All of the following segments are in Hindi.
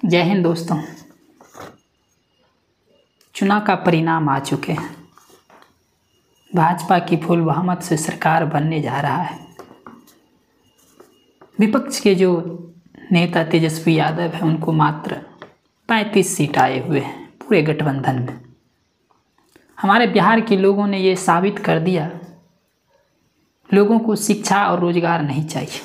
जय हिंद दोस्तों। चुनाव का परिणाम आ चुके हैं। भाजपा की फुल बहुमत से सरकार बनने जा रहा है। विपक्ष के जो नेता तेजस्वी यादव है उनको मात्र 35 सीट आए हुए हैं पूरे गठबंधन में। हमारे बिहार के लोगों ने ये साबित कर दिया, लोगों को शिक्षा और रोजगार नहीं चाहिए।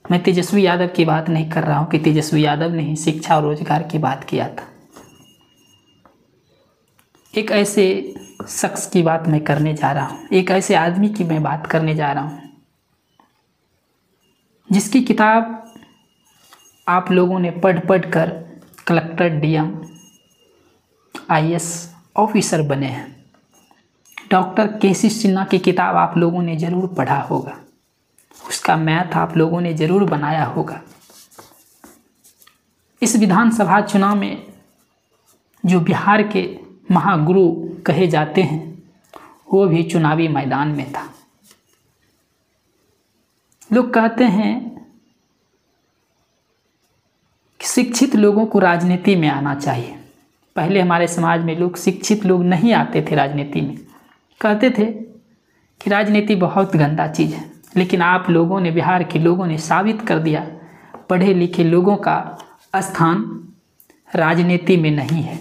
मैं तेजस्वी यादव की बात नहीं कर रहा हूँ कि तेजस्वी यादव ने ही शिक्षा और रोजगार की बात किया था। एक ऐसे शख्स की बात मैं करने जा रहा हूँ, एक ऐसे आदमी की मैं बात करने जा रहा हूँ जिसकी किताब आप लोगों ने पढ़ कर कलेक्टर, डीएम, आईएएस ऑफिसर बने हैं। डॉक्टर केसी सिन्हा की किताब आप लोगों ने ज़रूर पढ़ा होगा, उसका मैथ आप लोगों ने ज़रूर बनाया होगा। इस विधानसभा चुनाव में जो बिहार के महागुरु कहे जाते हैं वो भी चुनावी मैदान में था। लोग कहते हैं कि शिक्षित लोगों को राजनीति में आना चाहिए। पहले हमारे समाज में लोग शिक्षित लोग नहीं आते थे राजनीति में, कहते थे कि राजनीति बहुत गंदा चीज़ है। लेकिन आप लोगों ने, बिहार के लोगों ने साबित कर दिया पढ़े लिखे लोगों का स्थान राजनीति में नहीं है।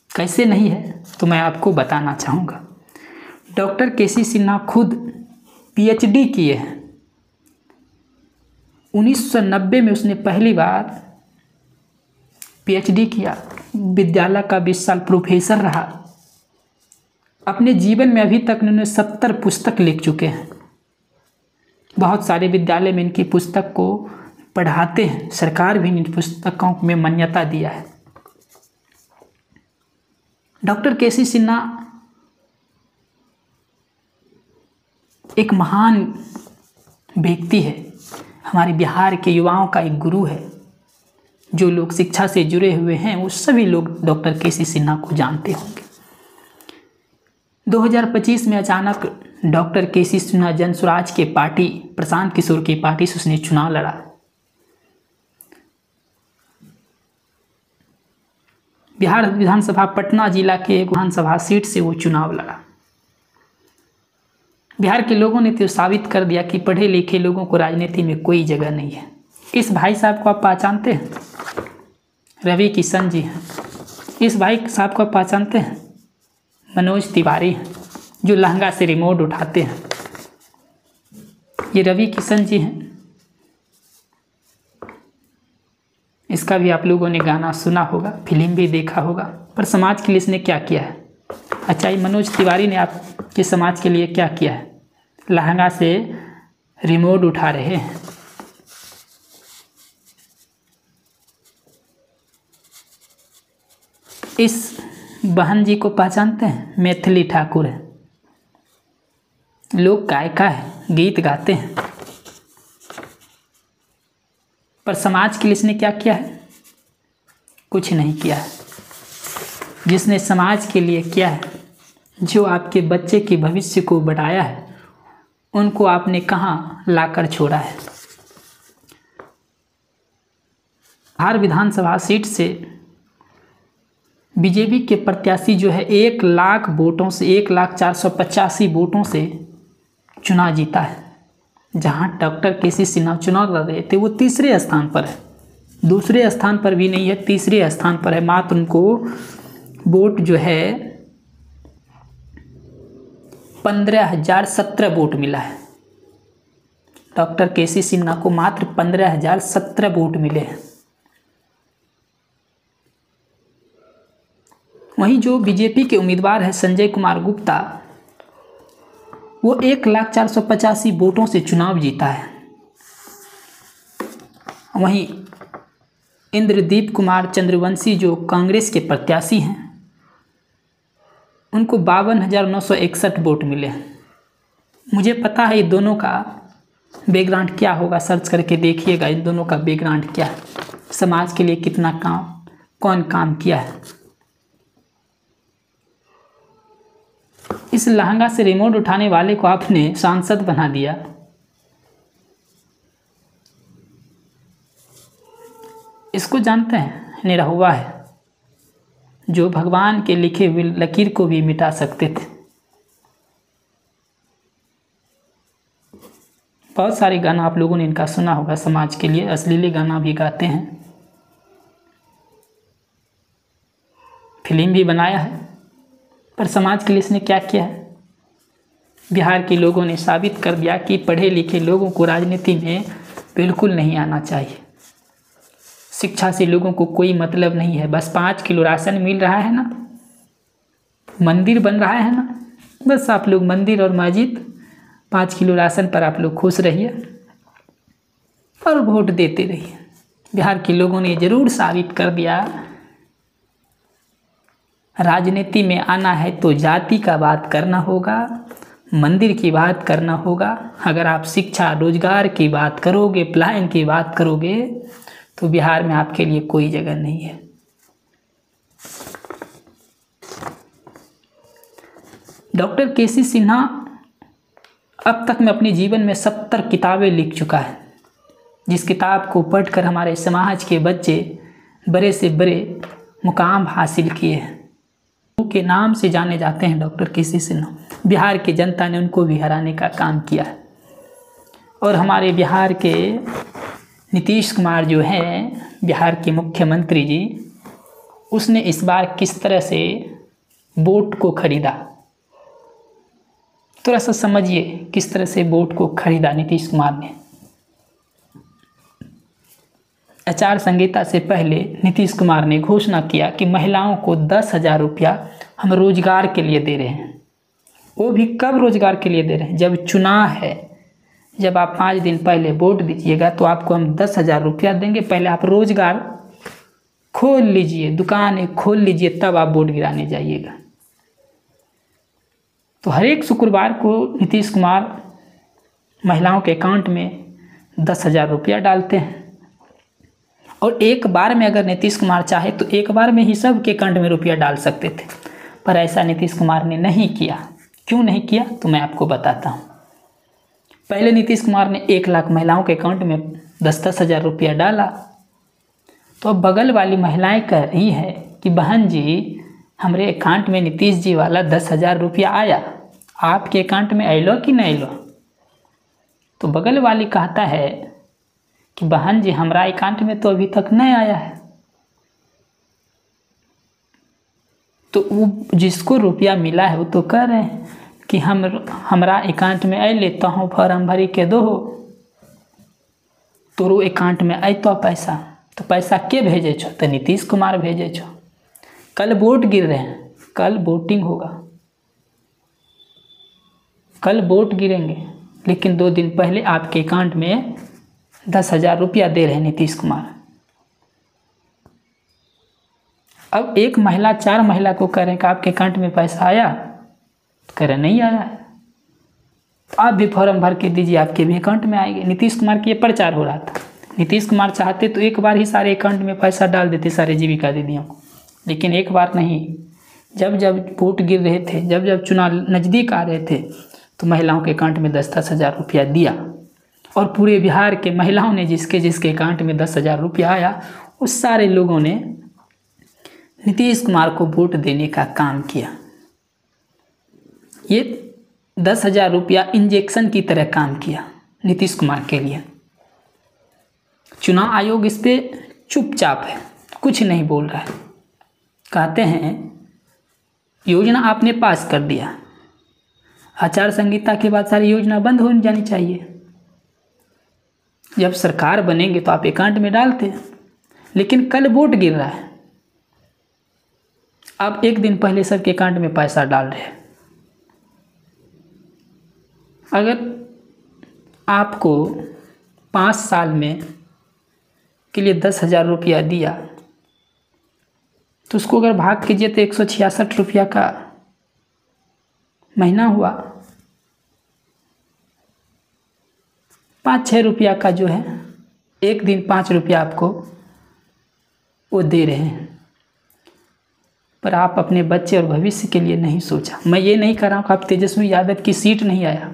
कैसे नहीं है तो मैं आपको बताना चाहूँगा। डॉक्टर केसी सिन्हा खुद पीएचडी किए हैं। 1990 में उसने पहली बार पीएचडी किया, विद्यालय का 20 साल प्रोफेसर रहा। अपने जीवन में अभी तक उन्होंने 70 पुस्तक लिख चुके हैं। बहुत सारे विद्यालय में इनकी पुस्तक को पढ़ाते हैं। सरकार भी इन पुस्तकों में मान्यता दिया है। डॉक्टर केसी सिन्हा एक महान व्यक्ति है, हमारे बिहार के युवाओं का एक गुरु है। जो लोग शिक्षा से जुड़े हुए हैं वो सभी लोग डॉक्टर केसी सिन्हा को जानते होंगे। 2025 में अचानक डॉक्टर केसी सिन्हा जनसुराज के पार्टी, प्रशांत किशोर की पार्टी से उसने चुनाव लड़ा। बिहार विधानसभा पटना जिला के एक विधानसभा सीट से वो चुनाव लड़ा। बिहार के लोगों ने तो साबित कर दिया कि पढ़े लिखे लोगों को राजनीति में कोई जगह नहीं है। इस भाई साहब को आप पहचानते हैं? रवि किशन जी हैं। इस भाई साहब को आप पहचानते हैं? मनोज तिवारी हैं, जो लहंगा से रिमोट उठाते हैं। ये रवि किशन जी हैं। इसका भी आप लोगों ने गाना सुना होगा, फिल्म भी देखा होगा। पर समाज के लिए इसने क्या किया है? अच्छा, ये मनोज तिवारी ने आपके समाज के लिए क्या किया है? लहंगा से रिमोट उठा रहे हैं। इस बहन जी को पहचानते हैं? मैथिली ठाकुर है, लोक गायिका है, गीत गाते हैं। पर समाज के लिए इसने क्या किया है? कुछ नहीं किया है। जिसने समाज के लिए किया है, जो आपके बच्चे के भविष्य को बढ़ाया है, उनको आपने कहाँ लाकर छोड़ा है? बिहार विधानसभा सीट से बीजेपी के प्रत्याशी जो है 1 लाख वोटों से, 1,04,85 वोटों से चुनाव जीता है। जहां डॉक्टर केसी सिन्हा चुनाव लड़ रहे थे वो तीसरे स्थान पर है, दूसरे स्थान पर भी नहीं है, तीसरे स्थान पर है। मात्र उनको वोट जो है 15,017 वोट मिला है। डॉक्टर केसी सिन्हा को मात्र 15,017 वोट मिले हैं। वहीं जो बीजेपी के उम्मीदवार है संजय कुमार गुप्ता, वो 1,04,85 वोटों से चुनाव जीता है। वहीं इंद्रदीप कुमार चंद्रवंशी जो कांग्रेस के प्रत्याशी हैं, उनको 52,961 वोट मिले हैं। मुझे पता है ये दोनों का बैकग्राउंड क्या होगा, सर्च करके देखिएगा इन दोनों का बैकग्राउंड क्या है, समाज के लिए कितना कौन काम किया है। इस लहंगा से रिमोट उठाने वाले को आपने सांसद बना दिया। इसको जानते हैं? निरहुआ है, जो भगवान के लिखे हुए लकीर को भी मिटा सकते थे। बहुत सारे गाना आप लोगों ने इनका सुना होगा, समाज के लिए अश्लील गाना भी गाते हैं, फिल्म भी बनाया है, पर समाज के लिए इसने क्या किया है? बिहार के लोगों ने साबित कर दिया कि पढ़े लिखे लोगों को राजनीति में बिल्कुल नहीं आना चाहिए। शिक्षा से लोगों को कोई मतलब नहीं है। बस 5 किलो राशन मिल रहा है ना, मंदिर बन रहा है ना, बस आप लोग मंदिर और मस्जिद 5 किलो राशन पर आप लोग खुश रहिए और वोट देते रहिए। बिहार के लोगों ने ज़रूर साबित कर दिया, राजनीति में आना है तो जाति का बात करना होगा, मंदिर की बात करना होगा। अगर आप शिक्षा रोजगार की बात करोगे, पलायन की बात करोगे, तो बिहार में आपके लिए कोई जगह नहीं है। डॉक्टर केसी सिन्हा अब तक में अपने जीवन में 70 किताबें लिख चुका है, जिस किताब को पढ़कर हमारे समाज के बच्चे बड़े से बड़े मुकाम हासिल किए हैं। के नाम से जाने जाते हैं डॉक्टर केसी सिन्हा। बिहार की जनता ने उनको भी हराने का काम किया है। और हमारे बिहार के नीतीश कुमार जो हैं, बिहार के मुख्यमंत्री जी, उसने इस बार किस तरह से वोट को खरीदा, थोड़ा सा समझिए किस तरह से वोट को खरीदा नीतीश कुमार ने। आचार संहिता से पहले नीतीश कुमार ने घोषणा किया कि महिलाओं को 10,000 रुपया हम रोजगार के लिए दे रहे हैं। वो भी कब रोजगार के लिए दे रहे हैं? जब चुनाव है, जब आप 5 दिन पहले वोट दीजिएगा तो आपको हम 10,000 रुपया देंगे, पहले आप रोजगार खोल लीजिए, दुकान खोल लीजिए, तब आप वोट गिराने जाइएगा। तो हर एक शुक्रवार को नीतीश कुमार महिलाओं के अकाउंट में 10,000 रुपया डालते हैं। और एक बार में अगर नीतीश कुमार चाहे तो एक बार में ही सब के अकाउंट में रुपया डाल सकते थे, पर ऐसा नीतीश कुमार ने नहीं किया। क्यों नहीं किया तो मैं आपको बताता हूँ। पहले नीतीश कुमार ने 1 लाख महिलाओं के अकाउंट में 10-10 हज़ार रुपया डाला, तो अब बगल वाली महिलाएं कह रही है कि बहन जी, हमारे अकाउंट में नीतीश जी वाला 10,000 रुपया आया, आपके अकाउंट में अलो कि नहीं अलो? तो बगल वाली कहता है कि बहन जी, हमारा अकाउंट में तो अभी तक नहीं आया है। तो वो जिसको रुपया मिला है वो तो कह रहे हैं कि हमारा अकाउंट में आई लेता हूँ, फॉर्म भरी के दो, तोरो अकाउंट में आई तो पैसा। तो पैसा के भेजे छो? तो नीतीश कुमार भेजे छो। कल वोट गिर रहे हैं, कल वोटिंग होगा, कल वोट गिरेंगे, लेकिन 2 दिन पहले आपके अकाउंट में 10,000 रुपया दे रहे हैं नीतीश कुमार। अब एक महिला 4 महिला को कह रहे हैं कि आपके अकाउंट में पैसा आया, तो कह रहे नहीं आया है, तो आप भी फॉर्म भर के दीजिए, आपके भी अकाउंट में आएंगे। नीतीश कुमार की ये प्रचार हो रहा था। नीतीश कुमार चाहते तो एक बार ही सारे अकाउंट में पैसा डाल देते सारे जीविका दीदियों को, लेकिन एक बार नहीं। जब जब वोट गिर रहे थे, जब जब चुनाव नज़दीक आ रहे थे, तो महिलाओं के अकाउंट में 10-10 हज़ार रुपया दिया। और पूरे बिहार के महिलाओं ने जिसके जिसके अकाउंट में 10,000 रुपया आया, उस सारे लोगों ने नीतीश कुमार को वोट देने का काम किया। ये 10,000 रुपया इंजेक्शन की तरह काम किया नीतीश कुमार के लिए। चुनाव आयोग इस पे चुपचाप है, कुछ नहीं बोल रहा है। कहते हैं योजना आपने पास कर दिया, आचार संहिता के बाद सारी योजना बंद हो जानी चाहिए। जब सरकार बनेंगे तो आप अकाउंट में डालते हैं, लेकिन कल वोट गिर रहा है, आप 1 दिन पहले सबके अकाउंट में पैसा डाल रहे हैं। अगर आपको 5 साल में के लिए 10,000 रुपया दिया, तो उसको अगर भाग कीजिए तो 166 रुपया का महीना हुआ। 5-6 रुपया का जो है, 1 दिन 5 रुपया आपको वो दे रहे हैं, पर आप अपने बच्चे और भविष्य के लिए नहीं सोचा। मैं ये नहीं कह रहा हूँ कि आप तेजस्वी यादव की सीट नहीं आया,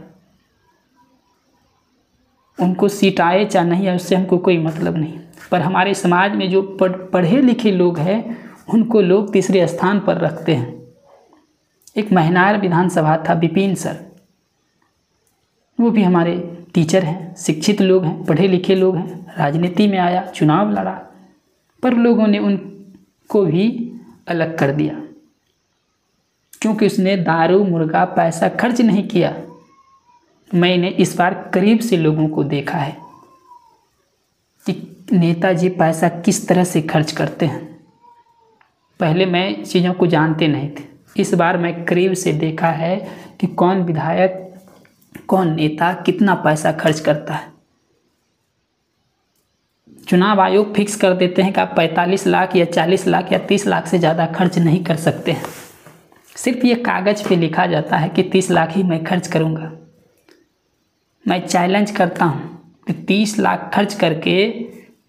उनको सीट आए चाहे नहीं आए उससे हमको कोई मतलब नहीं। पर हमारे समाज में जो पढ़े लिखे लोग हैं उनको लोग तीसरे स्थान पर रखते हैं। एक महिनार विधानसभा था, विपिन सर, वो भी हमारे टीचर हैं, शिक्षित लोग हैं, पढ़े लिखे लोग हैं, राजनीति में आया, चुनाव लड़ा, पर लोगों ने उनको भी अलग कर दिया क्योंकि उसने दारू मुर्गा पैसा खर्च नहीं किया। मैंने इस बार करीब से लोगों को देखा है कि नेताजी पैसा किस तरह से खर्च करते हैं। पहले मैं चीज़ों को जानते नहीं थे, इस बार मैं करीब से देखा है कि कौन विधायक, कौन नेता कितना पैसा खर्च करता है। चुनाव आयोग फिक्स कर देते हैं कि आप 45 लाख या 40 लाख या 30 लाख से ज़्यादा खर्च नहीं कर सकते हैं। सिर्फ ये कागज़ पे लिखा जाता है कि 30 लाख ही मैं खर्च करूँगा। मैं चैलेंज करता हूँ कि 30 लाख खर्च करके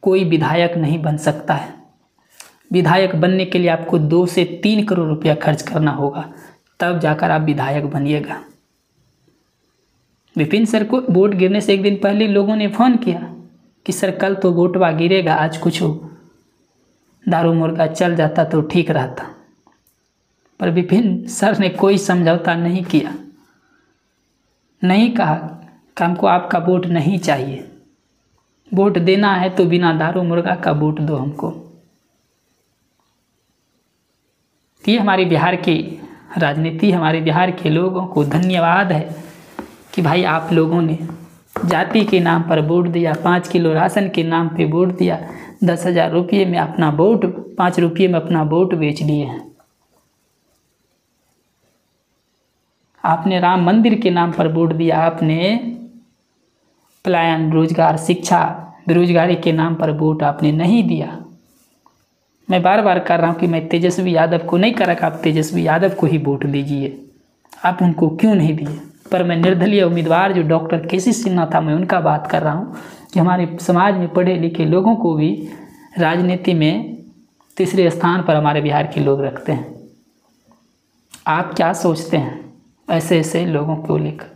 कोई विधायक नहीं बन सकता है। विधायक बनने के लिए आपको 2 से 3 करोड़ रुपया खर्च करना होगा, तब जाकर आप विधायक बनिएगा। विपिन सर को वोट गिरने से एक दिन पहले लोगों ने फ़ोन किया कि सर कल तो वोटवा गिरेगा, आज कुछ हो, दारू मुर्गा चल जाता तो ठीक रहता। पर विपिन सर ने कोई समझौता नहीं किया, नहीं कहा कि हमको आपका वोट नहीं चाहिए, वोट देना है तो बिना दारू मुर्गा का वोट दो हमको। ये हमारे बिहार की राजनीति, हमारे बिहार के लोगों को धन्यवाद है कि भाई आप लोगों ने जाति के नाम पर वोट दिया, 5 किलो राशन के नाम पे वोट दिया, 10,000 रुपये में अपना वोट, 5 रुपये में अपना वोट बेच लिए हैं। आपने राम मंदिर के नाम पर वोट दिया, आपने पलायन, रोजगार, शिक्षा, बेरोजगारी के नाम पर वोट आपने नहीं दिया। मैं बार बार कर रहा हूँ कि मैं तेजस्वी यादव को नहीं कर रहा, आप तेजस्वी यादव को ही वोट दीजिए, आप उनको क्यों नहीं दिए। पर मैं निर्दलीय उम्मीदवार जो डॉक्टर केसी सिन्हा था, मैं उनका बात कर रहा हूँ कि हमारे समाज में पढ़े लिखे लोगों को भी राजनीति में तीसरे स्थान पर हमारे बिहार के लोग रखते हैं। आप क्या सोचते हैं ऐसे ऐसे लोगों को लेकर?